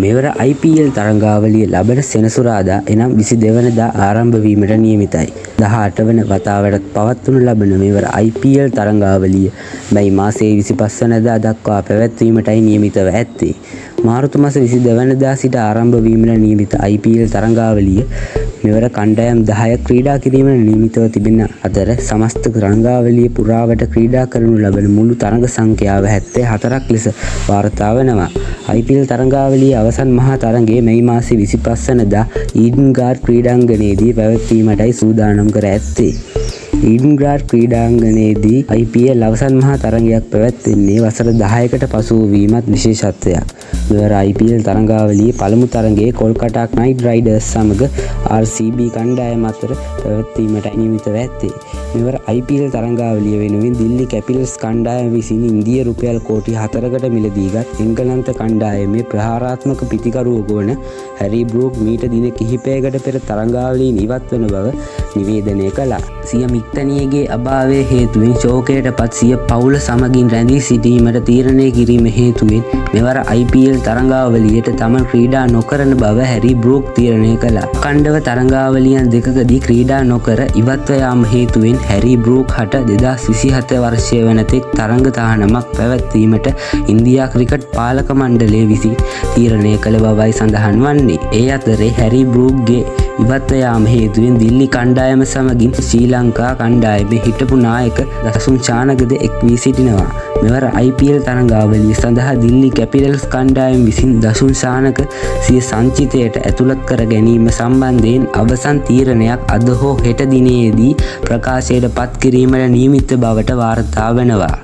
මෙවර IPL තරඟාවලිය ලබන සෙනසුරාදා එනම් 22 වනදා ආරම්භ වීමට නියමිතයි. 18 වන වතාවටත් පවත්වනු ලබන මෙවර IPL තරඟාවලිය මැයි මාසයේ 25 වනදා දක්වා පැවැත්වීමටයි නියමිතව ඇත්තේ. මාර්තු මාස 22 වනදා සිට ආරම්භ වීමට නියමිත IPL තරඟාවලිය මෙවර කණ්ඩායම් 10ක් ක්‍රීඩා කිරීමට නියමිතව තිබෙන අතර සමස්ත තරඟාවලිය පුරාවට ක්‍රීඩා කරනු ලබන මුළු තරඟ සංඛ්‍යාව 74ක් ලෙස වාර්තා වෙනවා. IPL තරඟාවලියේ අවසන් මහා තරඟය මැයි මාසයේ 25 වනදා ඊඩන් ගාඩ් ක්‍රීඩාංගණයේදී පැවැත්වීමටයි සූදානම් කර ඇත්තේ. ඊඩන් ගාඩ් ක්‍රීඩාංගණයේදී IPL අවසන් මහා තරඟයක් පැවැත්වෙන්නේ වසර 10කට පසු වීමත් විශේෂත්වයක්. මෙවර IPL තරඟාවලියේ පළමු තරඟයේ කොල්කතා නයිට් රයිඩර්ස් සමග RCB කණ්ඩායම අතර පැවැත්වීමට නියමිතව ඇත්තේ. මෙවර IPL තරඟාවලිය වෙනුවෙන් දිල්ලි කැපිටල්ස් කණ්ඩායම විසින් ඉන්දිය රුපියල් කෝටි 4කට මිලදීගත් එංගලන්ත කණ්ඩායමේ ප්‍රහාරාත්මක පිතිකරුවෙකු වන හැරි බෲක් මීට දින කිහිපයකට පෙර තරඟාවලියෙන් ඉවත් වන බව නිවේදනය කළා. සිය මිත්තණියගේ අභාවය හේතුවෙන් ශෝකයට පත් සිය පවුල සමගින් රැඳී සිටීමට තීරණය කිරීම හේතුවෙන් මෙවර IPL තරඟාවලියට තමන් ක්‍රීඩා නොකරන බව හැරි බෲක් තීරණය කළා. අඛණ්ඩව තරඟාවලියන් දෙකකදී ක්‍රීඩා නොකර ඉවත්ව යාම හේතුවෙන් හැරි බෲක් හට 2027 වර්ෂය වන තෙක් තරඟ තහනමක් පැවැත්වීමට ඉන්දියා ක්‍රිකට් පාලක මණ්ඩලය විසින් තීරණය කළ බවයි සඳහන් වන්නේ. ඒ අතරේ හැරි බෲක්ගේ ඉවත්ව යාම හේතුවෙන් දිල්ලි කණ්ඩායම සමගින් ශ්‍රී ලංකා කණ්ඩායමේ හිටපු නායක දසුන් චානකද එක් වී සිටිනවා. මෙවර IPL තරඟාවලිය සඳහා දිල්ලි කැපිටල්ස් කණ්ඩායම විසින් දසුන් චානක සිය සංචිතයට ඇතුළත් කර ගැනීම සම්බන්ධයෙන් අවසන් තීරණයක් අද හෝ හෙට දිනයේදී ප්‍රකාශයට පත් කිරීමට නියමිත බවට වාර්තා වෙනවා.